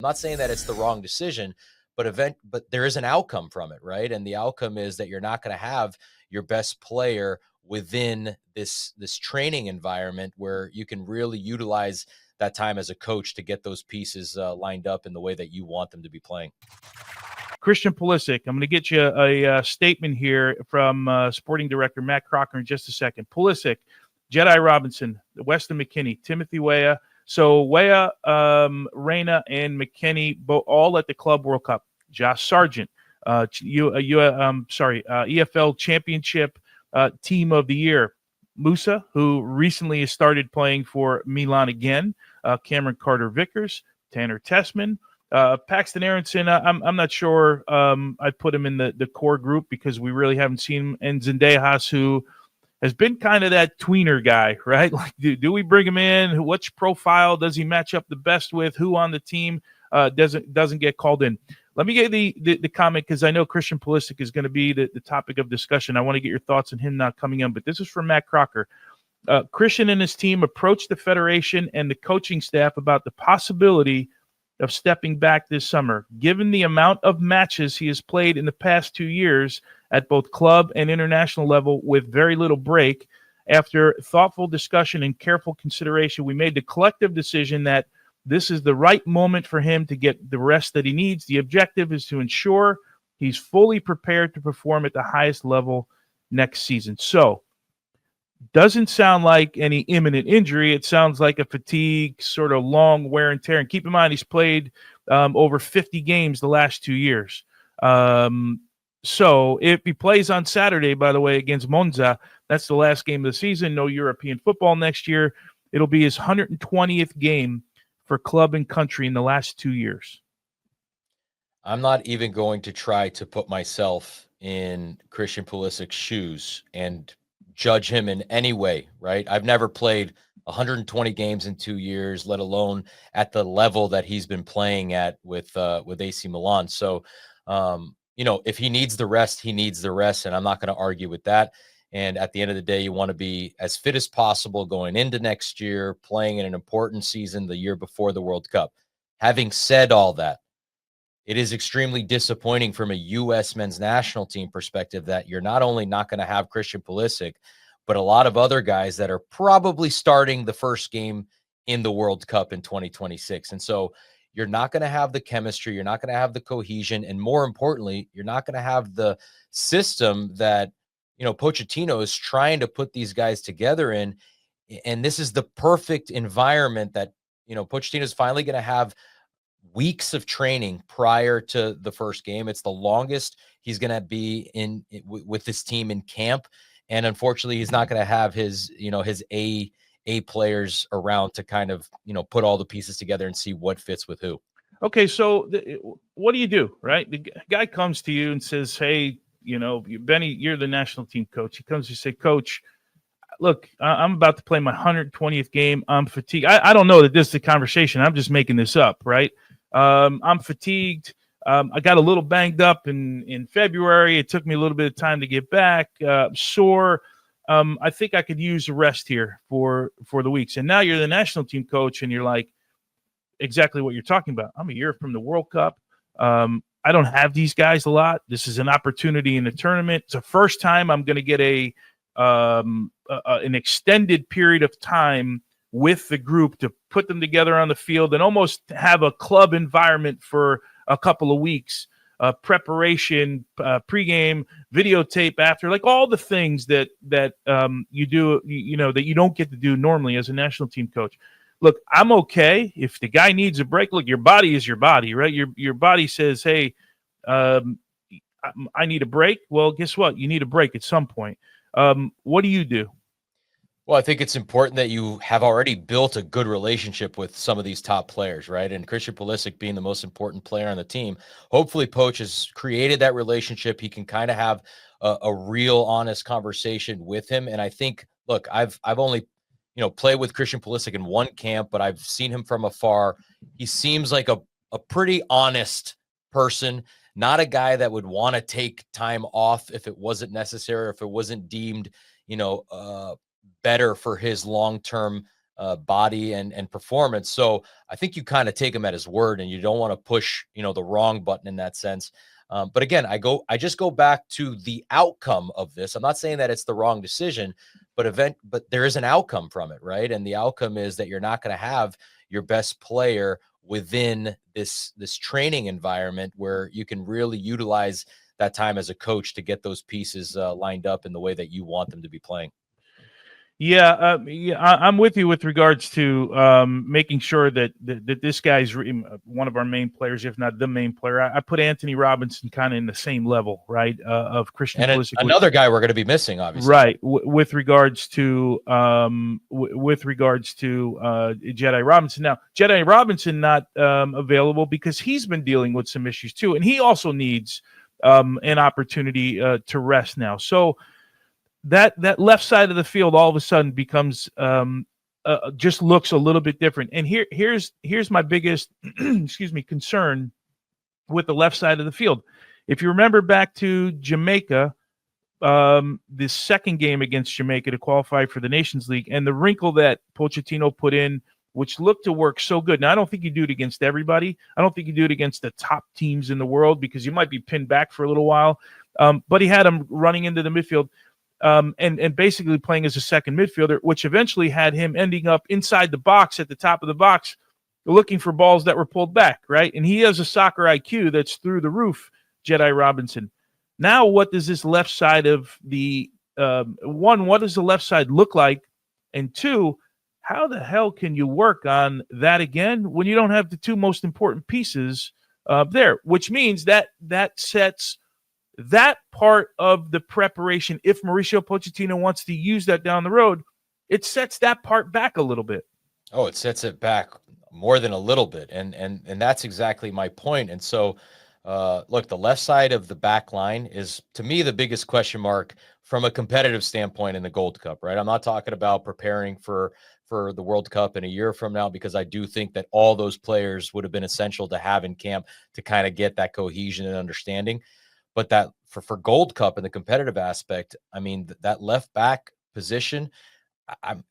I'm not saying that it's the wrong decision, but there is an outcome from it, right? And the outcome is that you're not going to have your best player within this training environment where you can really utilize that time as a coach to get those pieces lined up in the way that you want them to be playing. Christian Pulisic, I'm going to get you a statement here from sporting director Matt Crocker in just a second. Pulisic, Jedi Robinson, Weston McKennie, Timothy Weah. So Weah, Reyna, and McKennie all at the Club World Cup. Josh Sargent, EFL Championship Team of the Year. Musa, who recently has started playing for Milan again. Cameron Carter-Vickers, Tanner Tessman. Paxton Aronson, I'm not sure I'd put him in the core group because we really haven't seen him. And Zendejas, who has been kind of that tweener guy, right? Like, do we bring him in? Which profile does he match up the best with? Who on the team doesn't get called in? Let me get the comment because I know Christian Pulisic is going to be the topic of discussion. I want to get your thoughts on him not coming in, but this is from Matt Crocker. Christian and his team approached the federation and the coaching staff about the possibility of stepping back this summer. Given the amount of matches he has played in the past 2 years at both club and international level with very little break, after thoughtful discussion and careful consideration, we made the collective decision that this is the right moment for him to get the rest that he needs. The objective is to ensure he's fully prepared to perform at the highest level next season. So, doesn't sound like any imminent injury. It sounds like a fatigue, sort of long wear and tear. And keep in mind, he's played over 50 games the last 2 years. So if he plays on Saturday, by the way, against Monza, that's the last game of the season. No European football next year. It'll be his 120th game for club and country in the last 2 years. I'm not even going to try to put myself in Christian Pulisic's shoes and judge him in any way, right? I've never played 120 games in 2 years, let alone at the level that he's been playing at with AC Milan. So, if he needs the rest, he needs the rest, and I'm not going to argue with that. And at the end of the day, you want to be as fit as possible going into next year, playing in an important season the year before the World Cup. Having said all that, it is extremely disappointing from a U.S. men's national team perspective that you're not only not going to have Christian Pulisic, but a lot of other guys that are probably starting the first game in the World Cup in 2026. And so you're not going to have the chemistry, you're not going to have the cohesion, and more importantly, you're not going to have the system that, Pochettino is trying to put these guys together in. And this is the perfect environment that, Pochettino is finally going to have weeks of training prior to the first game. It's the longest he's going to be with this team in camp. And unfortunately, he's not going to have his A players around to kind of, put all the pieces together and see what fits with who. Okay. So what do you do, right? The guy comes to you and says, hey, Benny, you're the national team coach. He comes to say, Coach, look, I'm about to play my 120th game. I'm fatigued. I don't know that this is the conversation. I'm just making this up, right? I'm fatigued. I got a little banged up in February. It took me a little bit of time to get back. Sore. I think I could use a rest here for the weeks. And now you're the national team coach, and you're like, exactly what you're talking about. I'm a year from the World Cup. I don't have these guys a lot. This is an opportunity in the tournament. It's the first time I'm going to get an extended period of time with the group to put them together on the field and almost have a club environment for a couple of weeks, preparation, pregame, videotape after, like all the things that you do, that you don't get to do normally as a national team coach. Look, I'm okay if the guy needs a break. Look, your body is your body, right? Your body says, hey, I need a break. Well, guess what? You need a break at some point. What do you do? Well, I think it's important that you have already built a good relationship with some of these top players, right? And Christian Pulisic being the most important player on the team, hopefully Poch has created that relationship. He can kind of have a real honest conversation with him. And I think, look, I've only, played with Christian Pulisic in one camp, but I've seen him from afar. He seems like a pretty honest person, not a guy that would want to take time off if it wasn't necessary, or if it wasn't deemed, better for his long-term body and performance. So I think you kind of take him at his word, and you don't want to push, the wrong button in that sense. But again, I just go back to the outcome of this. I'm not saying that it's the wrong decision, but there is an outcome from it, right? And the outcome is that you're not going to have your best player within this training environment where you can really utilize that time as a coach to get those pieces lined up in the way that you want them to be playing. Yeah, I'm with you with regards to making sure that this guy's one of our main players, if not the main player. I put Antonee Robinson kind of in the same level, right, of Christian and Pulisic. Another guy we're going to be missing, obviously. Right, with regards to Jedi Robinson. Now, Jedi Robinson not available because he's been dealing with some issues too, and he also needs an opportunity to rest now. So that left side of the field all of a sudden becomes just looks a little bit different. And here's my biggest concern with the left side of the field. If you remember back to Jamaica, the second game against Jamaica to qualify for the Nations League, and the wrinkle that Pochettino put in, which looked to work so good. Now, I don't think you do it against everybody. I don't think you do it against the top teams in the world because you might be pinned back for a little while. But he had him running into the midfield. And basically playing as a second midfielder, which eventually had him ending up inside the box at the top of the box, looking for balls that were pulled back, right? And he has a soccer IQ that's through the roof, Jedi Robinson. Now, what does this left side of the one, what does the left side look like? And two, how the hell can you work on that again when you don't have the two most important pieces there? Which means that sets that part of the preparation, if Mauricio Pochettino wants to use that down the road, it sets that part back a little bit. Oh, it sets it back more than a little bit. And that's exactly my point. And so, look, the left side of the back line is, to me, the biggest question mark from a competitive standpoint in the Gold Cup, right? I'm not talking about preparing for the World Cup in a year from now, because I do think that all those players would have been essential to have in camp to kind of get that cohesion and understanding. But that for Gold Cup and the competitive aspect, I mean, that left back position,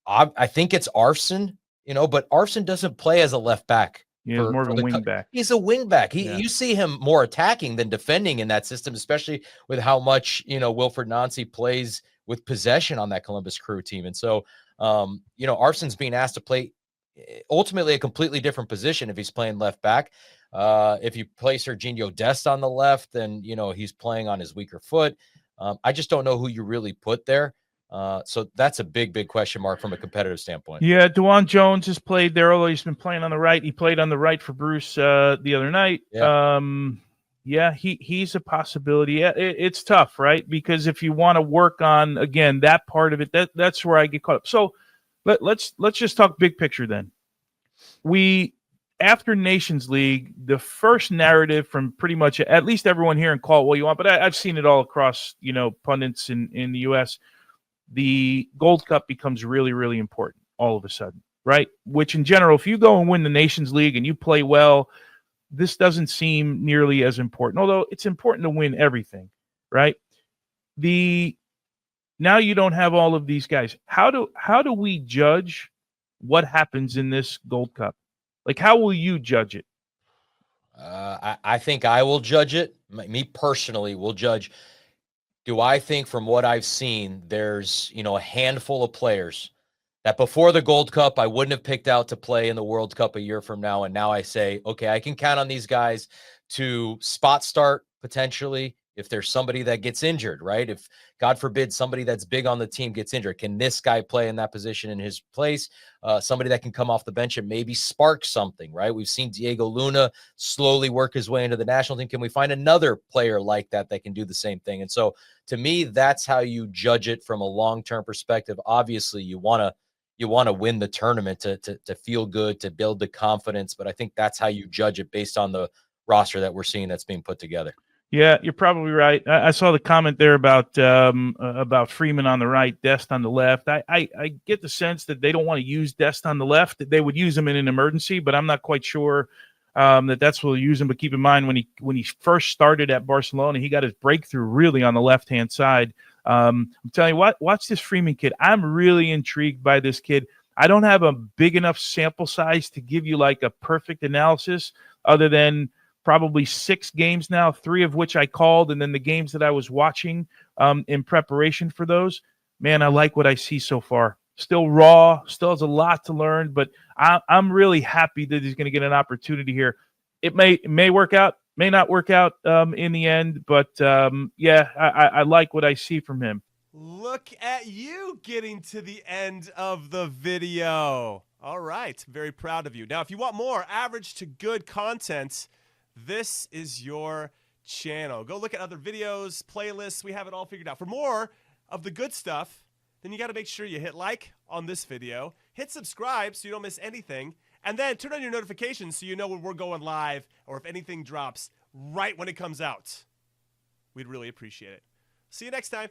I think it's Arsene, but Arsene doesn't play as a left back. Yeah, he's more of a wing back. He's a wing back. You see him more attacking than defending in that system, especially with how much, Wilfried Nancy plays with possession on that Columbus Crew team. And so, Arsene's being asked to play ultimately a completely different position if he's playing left back. If you play Serginho Dest on the left, then, he's playing on his weaker foot. I just don't know who you really put there. So that's a big, big question mark from a competitive standpoint. Yeah, Dewan Jones has played there, although he's been playing on the right. He played on the right for Bruce the other night. Yeah. He's a possibility. Yeah, it's tough, right? Because if you want to work on, again, that part of it, that's where I get caught up. So let's just talk big picture then. After Nations League, the first narrative from pretty much at least everyone here, and call it what you want, but I've seen it all across, pundits in the U.S., the Gold Cup becomes really, really important all of a sudden, right? Which in general, if you go and win the Nations League and you play well, this doesn't seem nearly as important, although it's important to win everything, right? Now you don't have all of these guys. How do we judge what happens in this Gold Cup? Like, how will you judge it? I think I will judge it. Me personally will judge. Do I think from what I've seen, there's, a handful of players that before the Gold Cup, I wouldn't have picked out to play in the World Cup a year from now. And now I say, okay, I can count on these guys to spot start potentially if there's somebody that gets injured, right? If, God forbid, somebody that's big on the team gets injured, can this guy play in that position in his place? Somebody that can come off the bench and maybe spark something, right? We've seen Diego Luna slowly work his way into the national team. Can we find another player like that can do the same thing? And so to me, that's how you judge it from a long-term perspective. Obviously, you want to win the tournament to feel good, to build the confidence. But I think that's how you judge it based on the roster that we're seeing that's being put together. Yeah, you're probably right. I saw the comment there about Freeman on the right, Dest on the left. I get the sense that they don't want to use Dest on the left. That they would use him in an emergency, but I'm not quite sure that's what they'll use him. But keep in mind, when he first started at Barcelona, he got his breakthrough really on the left-hand side. I'm telling you what, watch this Freeman kid. I'm really intrigued by this kid. I don't have a big enough sample size to give you like a perfect analysis other than probably 6 games now, 3 of which I called, and then the games that I was watching in preparation for those. Man, I like what I see so far. Still raw, still has a lot to learn, but I'm really happy that he's going to get an opportunity here. It may work out, may not work out in the end, but yeah, I like what I see from him. Look at you getting to the end of the video. All right, very proud of you. Now, if you want more average to good content, this is your channel. Go look at other videos, playlists. We have it all figured out. For more of the good stuff, then you got to make sure you hit like on this video, hit subscribe so you don't miss anything, and then turn on your notifications so you know when we're going live or if anything drops right when it comes out. We'd really appreciate it. See you next time.